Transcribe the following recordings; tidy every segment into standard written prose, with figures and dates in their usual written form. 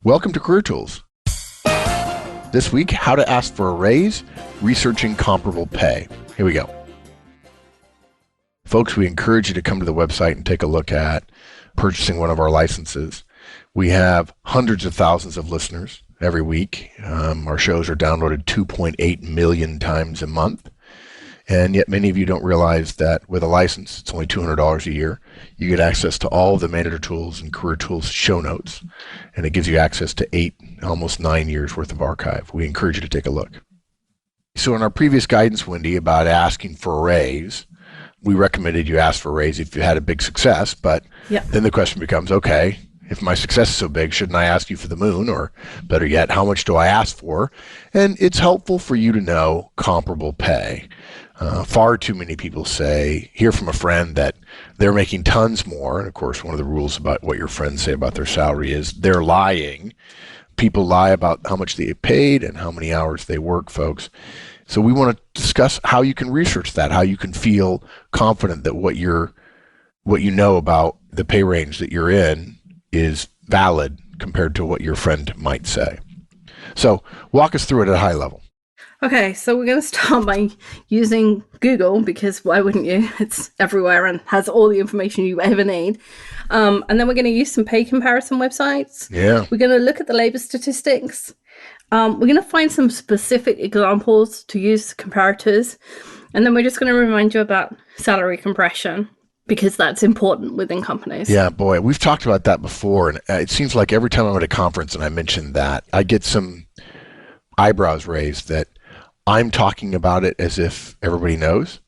Welcome to Career Tools. This week, how to ask for a raise, researching comparable pay. Here we go. Folks, we encourage you to come to the website and take a look at purchasing one of our licenses. We have hundreds of thousands of listeners every week. Our shows are downloaded 2.8 million times a month. And yet many of you don't realize that with a license, it's only $200 a year. You get access to all of the Manager Tools and Career Tools show notes, and it gives you access to almost 9 years worth of archive. We encourage you to take a look. So in our previous guidance, Wendy, about asking for a raise, we recommended you ask for a raise if you had a big success, but then the question becomes, okay, if my success is so big, shouldn't I ask you for the moon? Or better yet, how much do I ask for? And it's helpful for you to know comparable pay. Far too many people hear from a friend that they're making tons more. And of course, one of the rules about what your friends say about their salary is they're lying. People lie about how much they get paid and how many hours they work, folks. So we want to discuss how you can research that, how you can feel confident that what you know about the pay range that you're in is valid compared to what your friend might say. So walk us through it at a high level. Okay, so we're going to start by using Google, because why wouldn't you? It's everywhere and has all the information you ever need. And then we're going to use some pay comparison websites. Yeah. We're going to look at the labor statistics. We're going to find some specific examples to use comparators. And then we're just going to remind you about salary compression, because that's important within companies. Yeah, boy, we've talked about that before. And it seems like every time I'm at a conference and I mention that, I get some eyebrows raised that I'm talking about it as if everybody knows,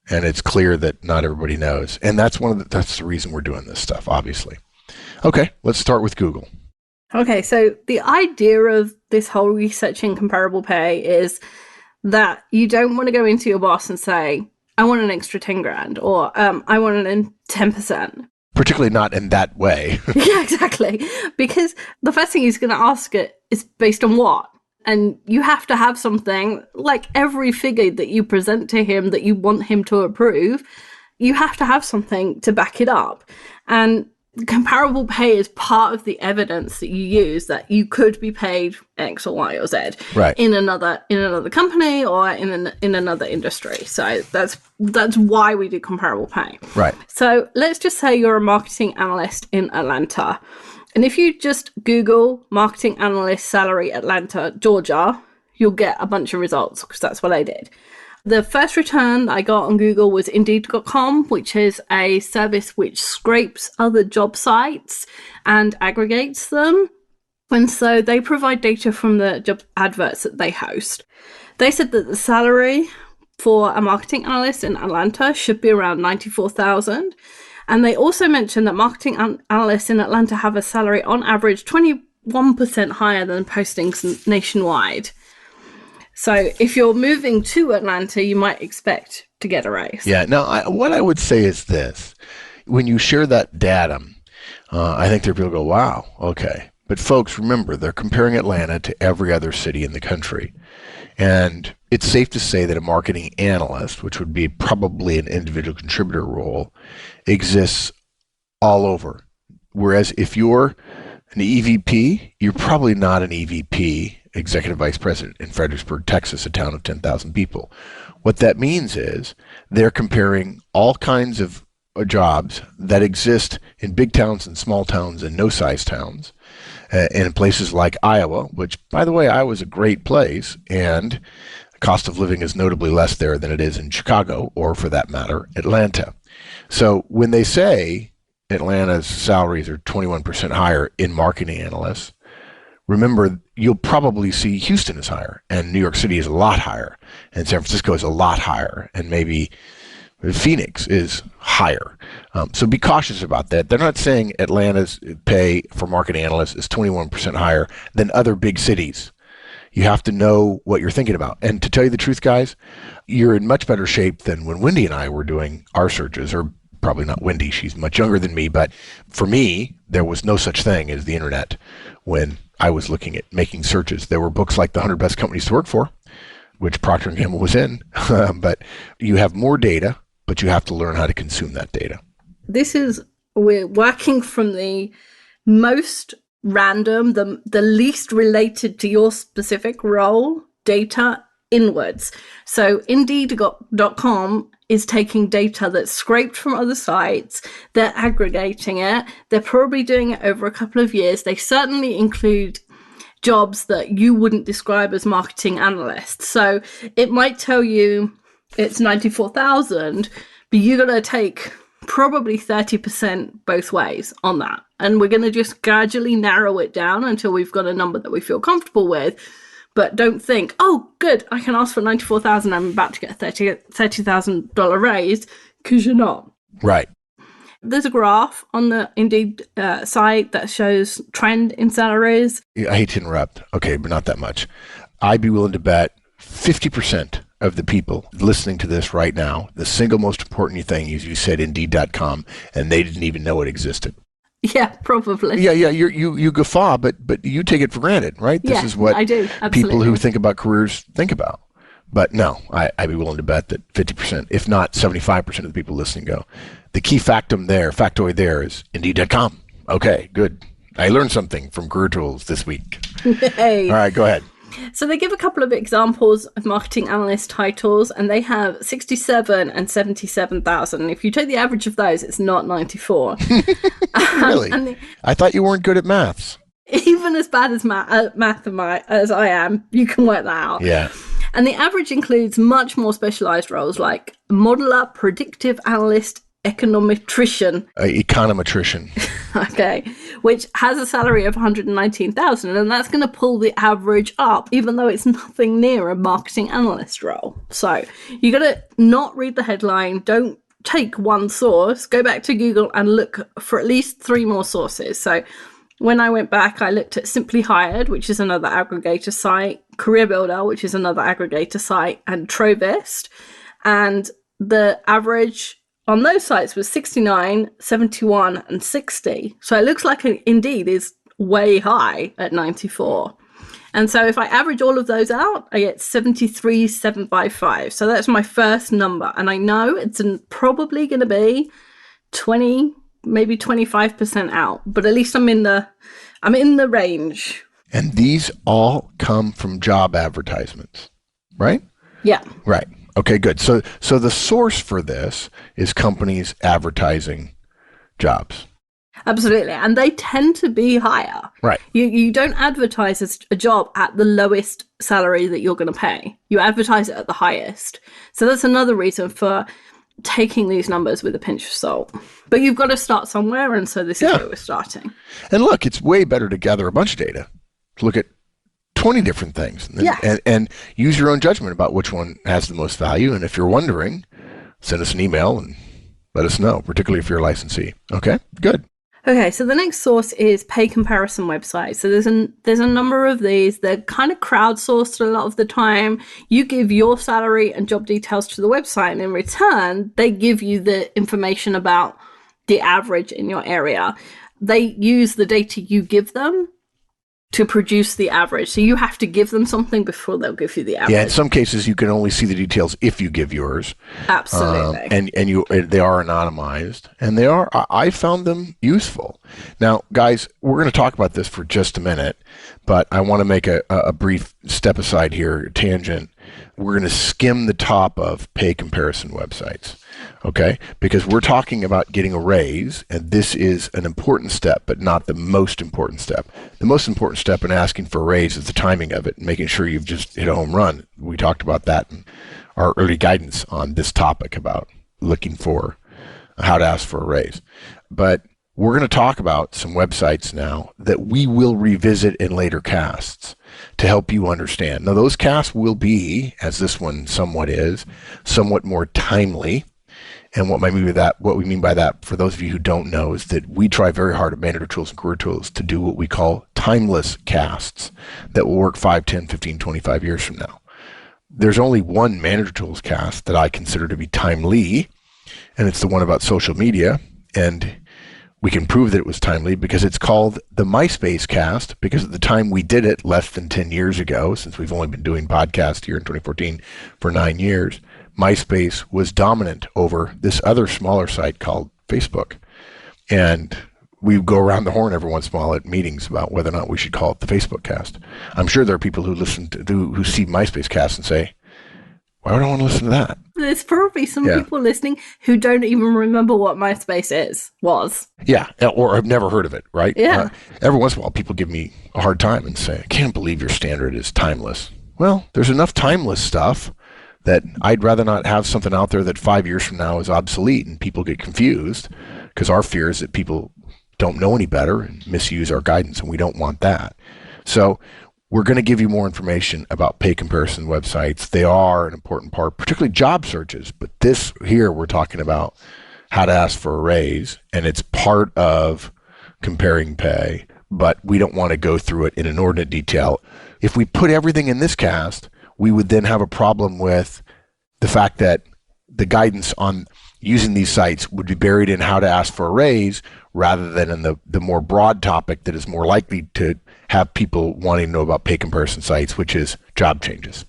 and it's clear that not everybody knows. And that's that's the reason we're doing this stuff, obviously. Okay, let's start with Google. Okay, so the idea of this whole researching comparable pay is that you don't want to go into your boss and say, I want an extra 10 grand, or I want an 10%. Particularly not in that way. Yeah, exactly. Because the first thing he's going to ask it is based on what? And you have to have something, like every figure that you present to him that you want him to approve, you have to have something to back it up. And comparable pay is part of the evidence that you use that you could be paid X or Y or Z in another company or in another industry. So that's why we do comparable pay. Right. So let's just say you're a marketing analyst in Atlanta. And if you just Google marketing analyst salary Atlanta, Georgia, you'll get a bunch of results, because that's what I did. The first return I got on Google was Indeed.com, which is a service which scrapes other job sites and aggregates them. And so they provide data from the job adverts that they host. They said that the salary for a marketing analyst in Atlanta should be around $94,000. And they also mentioned that marketing analysts in Atlanta have a salary on average 21% higher than postings nationwide. So if you're moving to Atlanta, you might expect to get a raise. Yeah. Now, what I would say is this. When you share that data, I think there are people who go, wow, okay. But folks, remember, they're comparing Atlanta to every other city in the country. And it's safe to say that a marketing analyst, which would be probably an individual contributor role, exists all over. Whereas if you're an EVP, you're probably not an EVP, executive vice president, in Fredericksburg, Texas, a town of 10,000 people. What that means is they're comparing all kinds of jobs that exist in big towns and small towns and no-size towns, and in places like Iowa, which, by the way, Iowa's a great place, and the cost of living is notably less there than it is in Chicago, or for that matter, Atlanta. So when they say Atlanta's salaries are 21% higher in marketing analysts, remember, you'll probably see Houston is higher, and New York City is a lot higher, and San Francisco is a lot higher, and maybe Phoenix is higher. So be cautious about that. They're not saying Atlanta's pay for marketing analysts is 21% higher than other big cities. You have to know what you're thinking about. And to tell you the truth, guys, you're in much better shape than when Wendy and I were doing our searches, or probably not Wendy, she's much younger than me, but for me, there was no such thing as the internet when I was looking at making searches. There were books like The 100 Best Companies to Work For, which Procter & Gamble was in, but you have more data, but you have to learn how to consume that data. We're working from the most random, the least related to your specific role data inwards. So Indeed.com is taking data that's scraped from other sites, they're aggregating it, they're probably doing it over a couple of years. They certainly include jobs that you wouldn't describe as marketing analysts. So it might tell you it's 94,000, but you're going to take probably 30% both ways on that. And we're going to just gradually narrow it down until we've got a number that we feel comfortable with. But don't think, oh, good, I can ask for 94,000. I'm about to get a $30,000 raise, because you're not. Right. There's a graph on the Indeed site that shows trend in salaries. I hate to interrupt. Okay, but not that much. I'd be willing to bet 50% of the people listening to this right now, the single most important thing is you said Indeed.com, and they didn't even know it existed. Yeah, probably. Yeah. You guffaw, but you take it for granted, right? This is what I do. Absolutely. People who think about careers think about. But no, I'd be willing to bet that 50%, if not 75% of the people listening go. The key factoid there is Indeed.com. Okay, good. I learned something from Career Tools this week. Hey. All right, go ahead. So they give a couple of examples of marketing analyst titles, and they have 67 and 77,000. If you take the average of those, it's not 94. Really? I thought you weren't good at maths. Even as bad as math as I am, you can work that out. Yeah. And the average includes much more specialized roles like modeler, predictive analyst, econometrician. Econometrician. Okay, which has a salary of 119,000, and that's going to pull the average up, even though it's nothing near a marketing analyst role. So you got to not read the headline. Don't take one source. Go back to Google and look for at least 3 more sources. So when I went back, I looked at Simply Hired, which is another aggregator site, Career Builder, which is another aggregator site, and Trovist, and the average on those sites was 69, 71, and 60. So it looks like Indeed is way high at 94. And so if I average all of those out, I get 73,755. So that's my first number. And I know it's probably going to be 20, maybe 25% out, but at least I'm in the range. And these all come from job advertisements, right? Yeah. Right. Okay, good. So the source for this is companies advertising jobs. Absolutely. And they tend to be higher. Right. You don't advertise a job at the lowest salary that you're going to pay. You advertise it at the highest. So that's another reason for taking these numbers with a pinch of salt. But you've got to start somewhere, and so this is where we're starting. And look, it's way better to gather a bunch of data. Look at 20 different things and use your own judgment about which one has the most value. And if you're wondering, send us an email and let us know, particularly if you're a licensee. Okay, good. Okay, so the next source is pay comparison websites. So there's a number of these. They're kind of crowdsourced a lot of the time. You give your salary and job details to the website, and in return, they give you the information about the average in your area. They use the data you give them to produce the average. So you have to give them something before they'll give you the average. Yeah, in some cases you can only see the details if you give yours. Absolutely. And they are anonymized, and I found them useful. Now, guys, we're going to talk about this for just a minute, but I want to make a brief step aside here, tangent. We're going to skim the top of pay comparison websites. Okay, because we're talking about getting a raise, and this is an important step, but not the most important step. The most important step in asking for a raise is the timing of it and making sure you've just hit a home run. We talked about that in our early guidance on this topic about looking for how to ask for a raise. But we're going to talk about some websites now that we will revisit in later casts to help you understand. Now, those casts will be, as this one somewhat is, somewhat more timely. And what we mean by that, for those of you who don't know, is that we try very hard at Manager Tools and Career Tools to do what we call timeless casts that will work 5, 10, 15, 25 years from now. There's only one Manager Tools cast that I consider to be timely, and it's the one about social media. And we can prove that it was timely because it's called the MySpace cast, because at the time we did it less than 10 years ago, since we've only been doing podcasts here in 2014 for 9 years, MySpace was dominant over this other smaller site called Facebook. And we go around the horn every once in a while at meetings about whether or not we should call it the Facebook cast. I'm sure there are people who who see MySpace cast and say, why would I want to listen to that? There's probably some people listening who don't even remember what MySpace was. Yeah, or have never heard of it, right? Yeah. Every once in a while, people give me a hard time and say, I can't believe your standard is timeless. Well, there's enough timeless stuff that I'd rather not have something out there that 5 years from now is obsolete and people get confused, because our fear is that people don't know any better and misuse our guidance, and we don't want that. So we're going to give you more information about pay comparison websites. They are an important part, particularly job searches. But this here, we're talking about how to ask for a raise, and it's part of comparing pay, but we don't want to go through it in inordinate detail. If we put everything in this cast, we would then have a problem with the fact that the guidance on using these sites would be buried in how to ask for a raise rather than in the more broad topic that is more likely to have people wanting to know about pay comparison sites, which is job changes.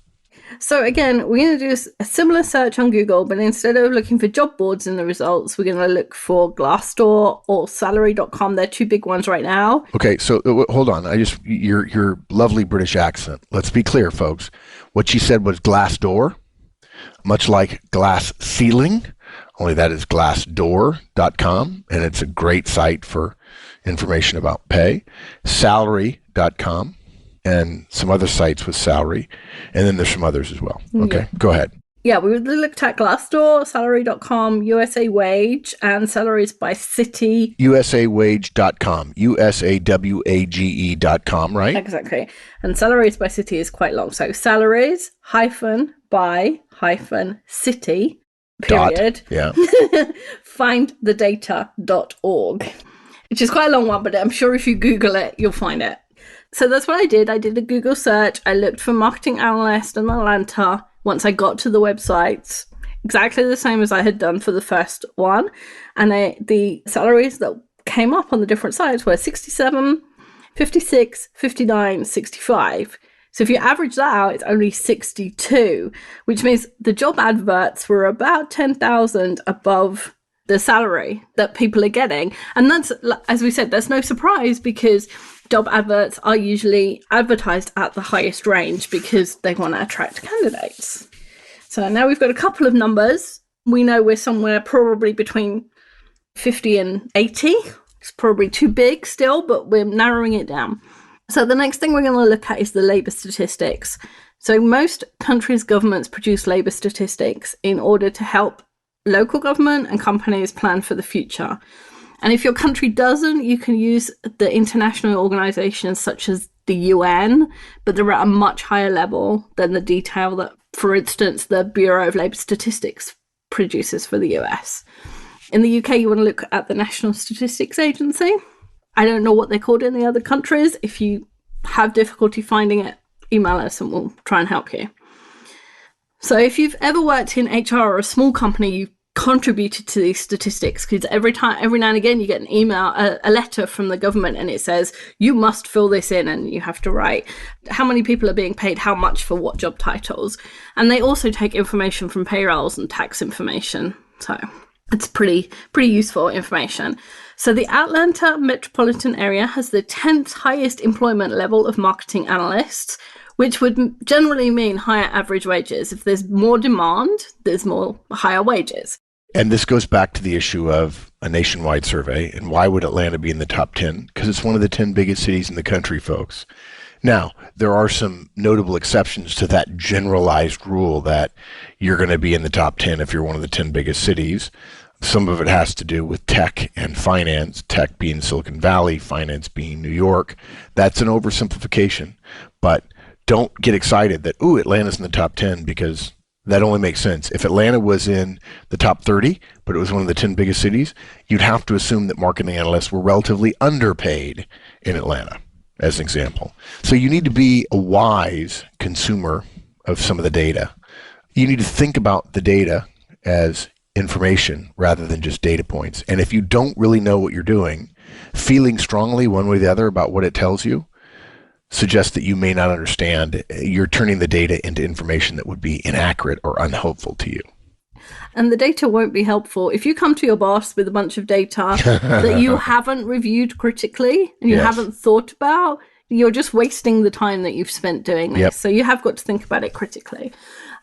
So again, we're going to do a similar search on Google, but instead of looking for job boards in the results, we're going to look for Glassdoor or Salary.com. They're two big ones right now. Okay, so hold on. Your lovely British accent. Let's be clear, folks. What she said was Glassdoor, much like glass ceiling, only that is glassdoor.com, and it's a great site for information about pay. Salary.com, and some other sites with salary, and then there's some others as well. Okay, Go ahead. Yeah, we looked at Glassdoor, Salary.com, USA Wage, and Salaries by City. USAWage.com, USAWAGE.com, right? Exactly. And Salaries by City is quite long. So salaries by city, period. Yeah. findthedata.org, which is quite a long one, but I'm sure if you Google it, you'll find it. So that's what I did. I did a Google search. I looked for marketing analyst in Atlanta. Once I got to the websites, exactly the same as I had done for the first one. And the salaries that came up on the different sites were 67, 56, 59, 65. So if you average that out, it's only 62, which means the job adverts were about 10,000 above the salary that people are getting. And that's, as we said, that's no surprise because job adverts are usually advertised at the highest range because they want to attract candidates. So now we've got a couple of numbers. We know we're somewhere probably between 50 and 80. It's probably too big still, but we're narrowing it down. So the next thing we're going to look at is the labour statistics. So most countries' governments produce labour statistics in order to help local government and companies plan for the future. And if your country doesn't, you can use the international organizations such as the UN, but they're at a much higher level than the detail that, for instance, the Bureau of Labour Statistics produces for the US. In the UK, you want to look at the National Statistics Agency. I don't know what they're called in the other countries. If you have difficulty finding it, email us and we'll try and help you. So if you've ever worked in HR or a small company, you've contributed to these statistics because every now and again you get an email, a letter from the government, and it says you must fill this in, and you have to write how many people are being paid how much for what job titles. And they also take information from payrolls and tax information, so it's pretty useful information. So the Atlanta metropolitan area has the 10th highest employment level of marketing analysts, which would generally mean higher average wages. If there's more demand, there's more higher wages. And this goes back to the issue of a nationwide survey. And why would Atlanta be in the top 10? Because it's one of the 10 biggest cities in the country, folks. Now, there are some notable exceptions to that generalized rule that you're going to be in the top 10 if you're one of the 10 biggest cities. Some of it has to do with tech and finance, tech being Silicon Valley, finance being New York. That's an oversimplification. But don't get excited that, Atlanta's in the top 10, because that only makes sense. If Atlanta was in the top 30, but it was one of the 10 biggest cities, you'd have to assume that marketing analysts were relatively underpaid in Atlanta, as an example. So you need to be a wise consumer of some of the data. You need to think about the data as information rather than just data points. And if you don't really know what you're doing, feeling strongly one way or the other about what it tells you suggests that you may not understand. You're turning the data into information that would be inaccurate or unhelpful to you. And the data won't be helpful. If you come to your boss with a bunch of data that you haven't reviewed critically and you haven't thought about, you're just wasting the time that you've spent doing this. So you have got to think about it critically.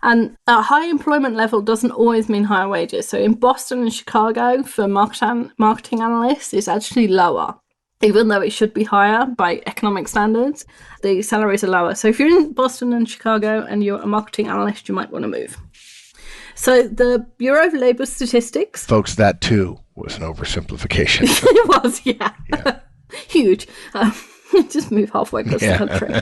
And a high employment level doesn't always mean higher wages. So in Boston and Chicago, for marketing analysts, it's actually lower. Even though it should be higher by economic standards, the salaries are lower. So if you're in Boston and Chicago and you're a marketing analyst, you might want to move. So the Bureau of Labor Statistics... Folks, that too was an oversimplification. It was, yeah. Huge. Just move halfway across the country.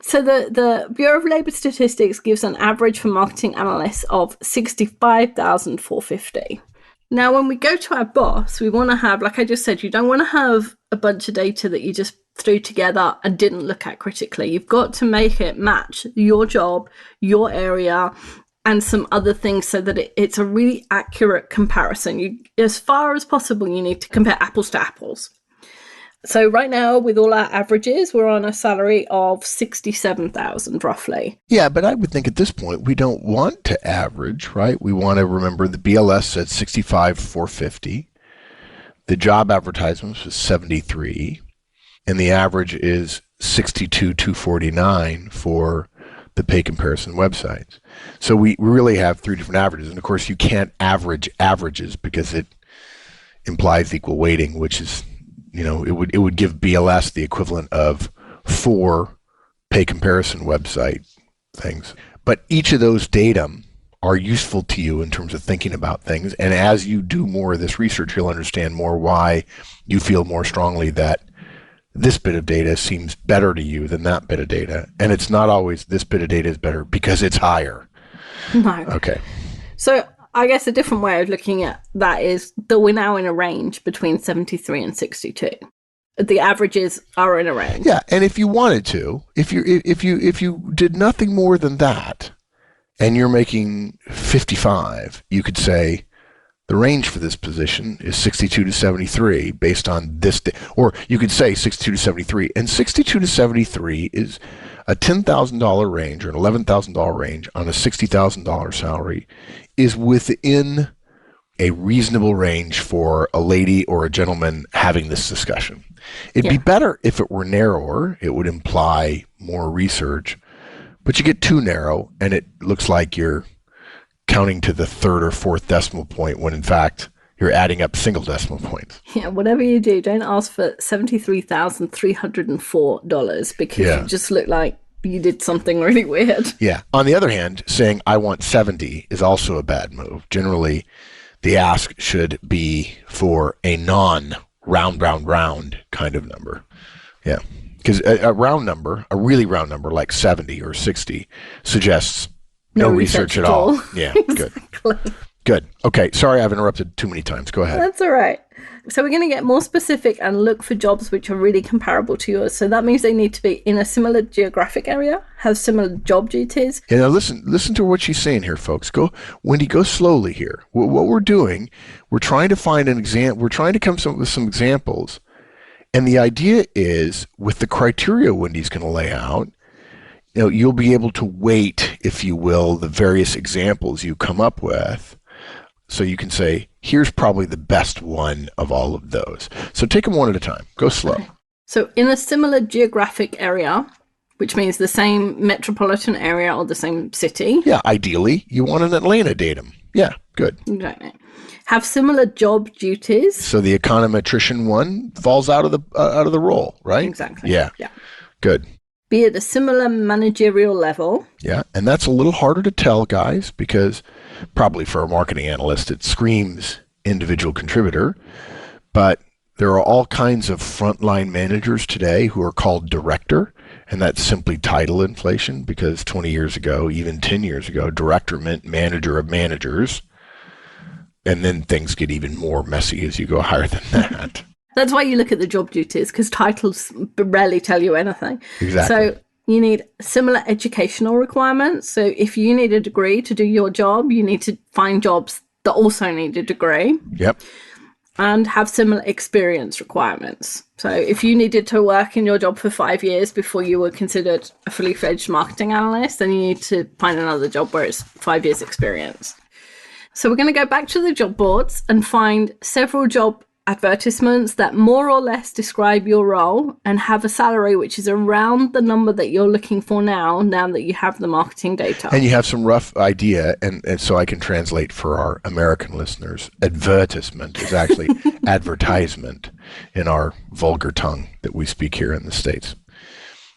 So the Bureau of Labor Statistics gives an average for marketing analysts of $65,450. Now, when we go to our boss, we want to have, like I just said, you don't want to have a bunch of data that you just threw together and didn't look at critically. You've got to make it match your job, your area, and some other things so that it's a really accurate comparison. As far as possible, you need to compare apples to apples. So right now, with all our averages, we're on a salary of $67,000 roughly. Yeah, but I would think at this point, we don't want to average, right? We want to remember the BLS said $65,450. The job advertisements was $73, and the average is $62,249 for the pay comparison websites. So we really have three different averages. And of course, you can't average averages because it implies equal weighting, which is, it would give BLS the equivalent of 4 pay comparison website things. But each of those datum are useful to you in terms of thinking about things. And as you do more of this research, you'll understand more why you feel more strongly that this bit of data seems better to you than that bit of data. And it's not always this bit of data is better because it's higher. No. Okay. So I guess a different way of looking at that is that we're now in a range between 73 and 62. The averages are in a range. Yeah, and if you wanted to, if you did nothing more than that, and you're making 55, you could say the range for this position is 62 to 73 based on this, or you could say 62 to 73, and 62 to 73 is a $10,000 range or an $11,000 range on a $60,000 salary is within a reasonable range for a lady or a gentleman having this discussion. It'd be better if it were narrower. It would imply more research, but you get too narrow and it looks like you're counting to the third or fourth decimal point when in fact you're adding up single decimal points. Yeah, whatever you do, don't ask for $73,304 because you just look like you did something really weird. Yeah. On the other hand, saying I want 70 is also a bad move. Generally, the ask should be for a non-round kind of number. Yeah. Because a round number, a really round number like 70 or 60 suggests no research at all. Yeah, Exactly. Good. Okay. Sorry, I've interrupted too many times. Go ahead. That's all right. So we're going to get more specific and look for jobs which are really comparable to yours. So that means they need to be in a similar geographic area, have similar job duties. Yeah, now listen to what she's saying here, folks. Wendy, go slowly here. What we're doing, we're trying to find an example. We're trying to come up with some examples. And the idea is with the criteria Wendy's going to lay out, you'll be able to weight, if you will, the various examples you come up with. So you can say, here's probably the best one of all of those. So take them one at a time. Go slow. Okay. So in a similar geographic area, which means the same metropolitan area or the same city. Yeah, ideally, you want an Atlanta datum. Yeah, good. Exactly. Have similar job duties. So the econometrician one falls out of the role, right? Exactly. Yeah. Good. Be at a similar managerial level. Yeah, and that's a little harder to tell, guys, because probably for a marketing analyst, it screams individual contributor, but there are all kinds of frontline managers today who are called director, and that's simply title inflation because 20 years ago, even 10 years ago, director meant manager of managers, and then things get even more messy as you go higher than that. That's why you look at the job duties, because titles rarely tell you anything. Exactly. So you need similar educational requirements. So if you need a degree to do your job, you need to find jobs that also need a degree. Yep. And have similar experience requirements. So if you needed to work in your job for 5 years before you were considered a fully fledged marketing analyst, then you need to find another job where it's 5 years experience. So we're going to go back to the job boards and find several job advertisements that more or less describe your role and have a salary which is around the number that you're looking for now that you have the marketing data. And you have some rough idea, and so I can translate for our American listeners. Advertisement is actually advertisement in our vulgar tongue that we speak here in the States.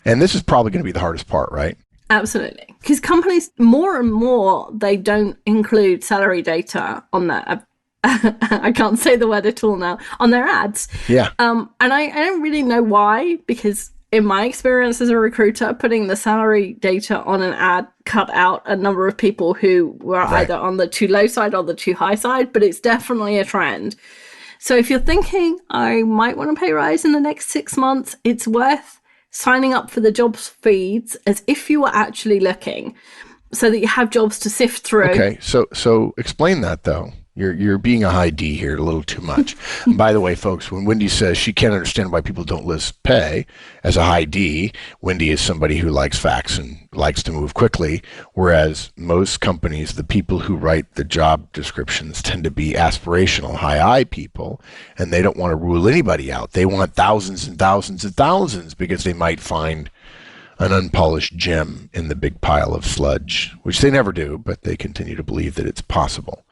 And this is probably going to be the hardest part, right? Absolutely. Because companies, more and more, they don't include salary data on that. I can't say the word at all now, on their ads. Yeah. And I don't really know why, because in my experience as a recruiter, putting the salary data on an ad cut out a number of people who were either on the too low side or the too high side, but it's definitely a trend. So if you're thinking, I might want a pay rise in the next 6 months, it's worth signing up for the jobs feeds as if you were actually looking, so that you have jobs to sift through. Okay, so explain that though. You're being a high D here a little too much. By the way, folks, when Wendy says she can't understand why people don't list pay as a high D, Wendy is somebody who likes facts and likes to move quickly, whereas most companies, the people who write the job descriptions tend to be aspirational, high I people, and they don't want to rule anybody out. They want thousands and thousands and thousands because they might find an unpolished gem in the big pile of sludge, which they never do, but they continue to believe that it's possible.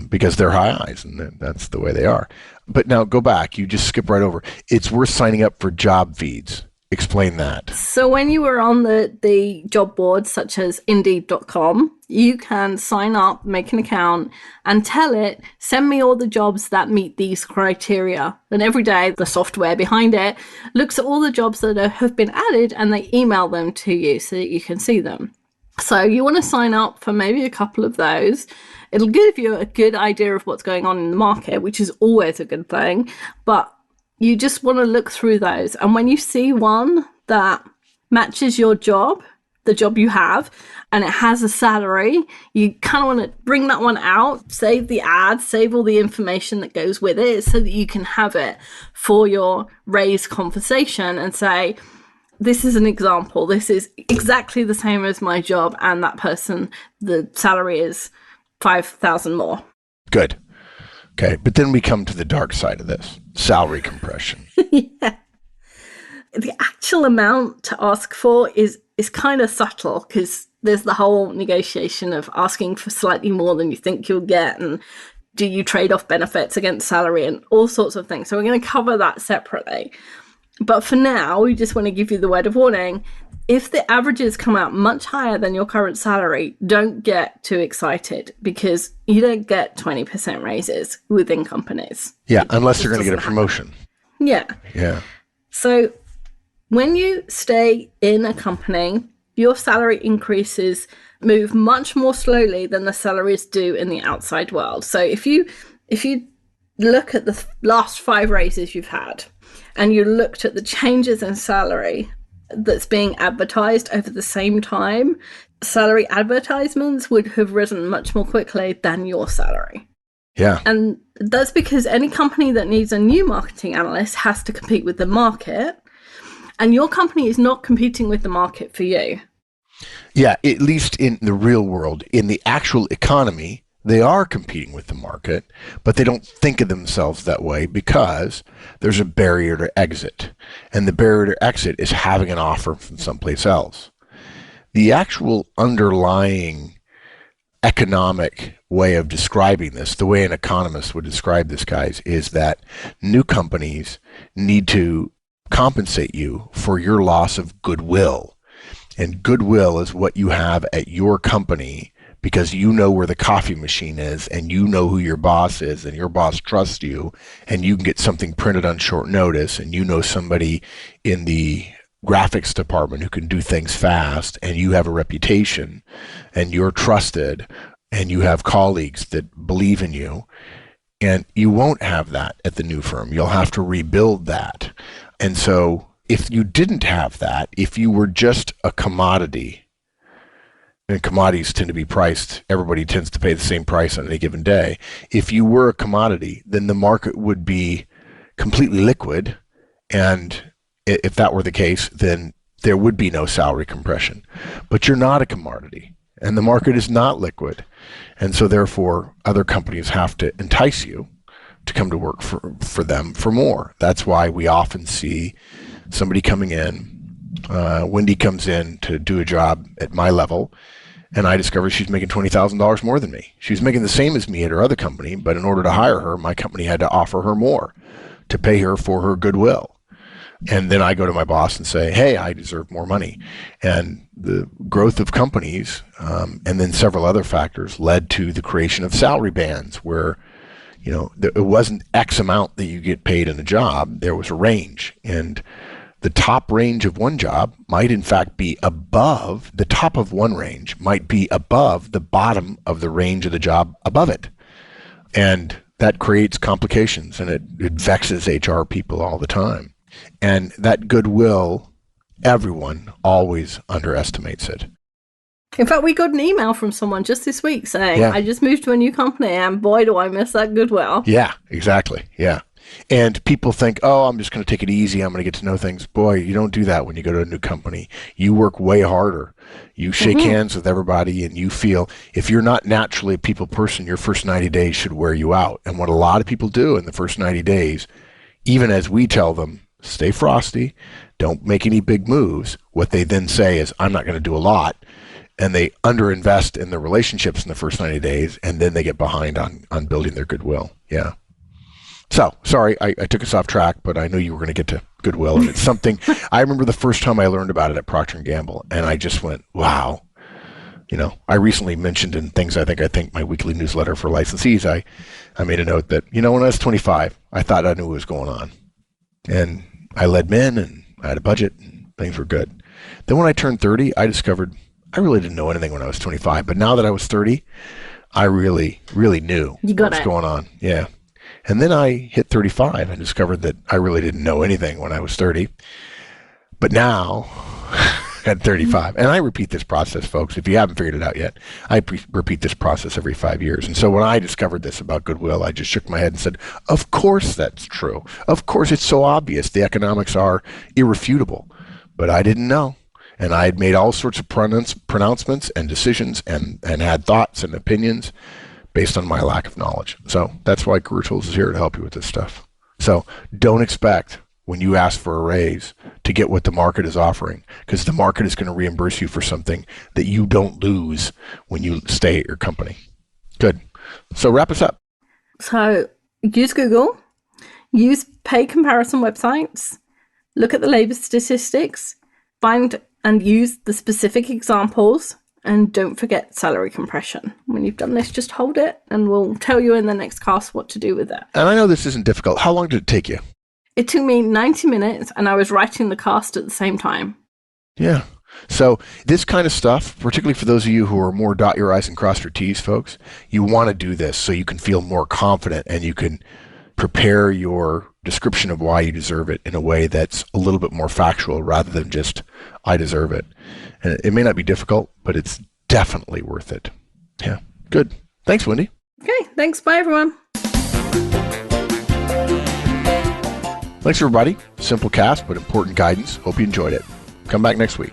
Because they're high eyes, and that's the way they are. But now go back. You just skip right over. It's worth signing up for job feeds. Explain that. So when you were on the job boards, such as Indeed.com, you can sign up, make an account, and tell it, send me all the jobs that meet these criteria. And every day, the software behind it looks at all the jobs that have been added, and they email them to you so that you can see them. So you want to sign up for maybe a couple of those. It'll give you a good idea of what's going on in the market, which is always a good thing. But you just want to look through those. And when you see one that matches your job, the job you have, and it has a salary, you kind of want to bring that one out, save the ad, save all the information that goes with it so that you can have it for your raise conversation and say, this is an example. This is exactly the same as my job, and that person, the salary is 5,000 more. Good. Okay, but then we come to the dark side of this, salary compression. Yeah. The actual amount to ask for is kind of subtle, because there's the whole negotiation of asking for slightly more than you think you'll get, and do you trade off benefits against salary and all sorts of things. So we're going to cover that separately. But for now, we just want to give you the word of warning. If the averages come out much higher than your current salary, don't get too excited, because you don't get 20% raises within companies. Yeah, unless you're going to get a promotion. Yeah. Yeah. So when you stay in a company, your salary increases move much more slowly than the salaries do in the outside world. So if you look at the last 5 raises you've had, and you looked at the changes in salary that's being advertised over the same time, salary advertisements would have risen much more quickly than your salary. Yeah. And that's because any company that needs a new marketing analyst has to compete with the market, and your company is not competing with the market for you. Yeah, at least in the real world. In the actual economy, they are competing with the market, but they don't think of themselves that way because there's a barrier to exit. And the barrier to exit is having an offer from someplace else. The actual underlying economic way of describing this, the way an economist would describe this, guys, is that new companies need to compensate you for your loss of goodwill. And goodwill is what you have at your company because you know where the coffee machine is and you know who your boss is and your boss trusts you and you can get something printed on short notice and you know somebody in the graphics department who can do things fast and you have a reputation and you're trusted and you have colleagues that believe in you. And you won't have that at the new firm. You'll have to rebuild that. And so if you didn't have that, if you were just a commodity, and commodities tend to be priced, everybody tends to pay the same price on any given day. If you were a commodity, then the market would be completely liquid. And if that were the case, then there would be no salary compression. But you're not a commodity. and the market is not liquid. And so therefore, other companies have to entice you to come to work for them for more. That's why we often see somebody coming in. Wendy comes in to do a job at my level, and I discover she's making $20,000 more than me. She was making the same as me at her other company, but in order to hire her, my company had to offer her more to pay her for her goodwill. And then I go to my boss and say, hey, I deserve more money. And the growth of companies and then several other factors led to the creation of salary bands where, it wasn't X amount that you get paid in a job. There was a range. And the top range of one job might in fact be above, the top of one range might be above the bottom of the range of the job above it. And that creates complications, and it vexes HR people all the time. And that goodwill, everyone always underestimates it. In fact, we got an email from someone just this week saying, Yeah. I just moved to a new company and boy, do I miss that goodwill. Yeah, exactly. Yeah. And people think, oh, I'm just going to take it easy. I'm going to get to know things. Boy, you don't do that when you go to a new company. You work way harder. You shake hands with everybody, and you feel, if you're not naturally a people person, your first 90 days should wear you out. And what a lot of people do in the first 90 days, even as we tell them, stay frosty, don't make any big moves, what they then say is, I'm not going to do a lot. And they underinvest in their relationships in the first 90 days, and then they get behind on building their goodwill. Yeah. So, sorry, I took us off track, but I knew you were going to get to goodwill. And it's something, I remember the first time I learned about it at Procter & Gamble, and I just went, wow. I recently mentioned in things I think my weekly newsletter for licensees, I made a note that, when I was 25, I thought I knew what was going on. And I led men, and I had a budget, and things were good. Then when I turned 30, I discovered I really didn't know anything when I was 25. But now that I was 30, I really, really knew what was going on. Yeah. And then I hit 35 and discovered that I really didn't know anything when I was 30. But now, at 35, and I repeat this process, folks, if you haven't figured it out yet, I repeat this process every 5 years. And so when I discovered this about goodwill, I just shook my head and said, of course that's true. Of course it's so obvious. The economics are irrefutable. But I didn't know. And I had made all sorts of pronouncements and decisions and had thoughts and opinions based on my lack of knowledge. So that's why Career Tools is here to help you with this stuff. So don't expect when you ask for a raise to get what the market is offering, because the market is going to reimburse you for something that you don't lose when you stay at your company. Good. So wrap us up. So use Google, use pay comparison websites, look at the labor statistics, find and use the specific examples, and don't forget salary compression. When you've done this, just hold it, and we'll tell you in the next cast what to do with it. And I know this isn't difficult. How long did it take you? It took me 90 minutes, and I was writing the cast at the same time. Yeah. So this kind of stuff, particularly for those of you who are more dot your I's and cross your T's folks, you want to do this so you can feel more confident and you can prepare your description of why you deserve it in a way that's a little bit more factual rather than just, I deserve it. And it may not be difficult, but it's definitely worth it. Yeah. Good. Thanks, Wendy. Okay. Thanks. Bye, everyone. Thanks, everybody. Simple cast, but important guidance. Hope you enjoyed it. Come back next week.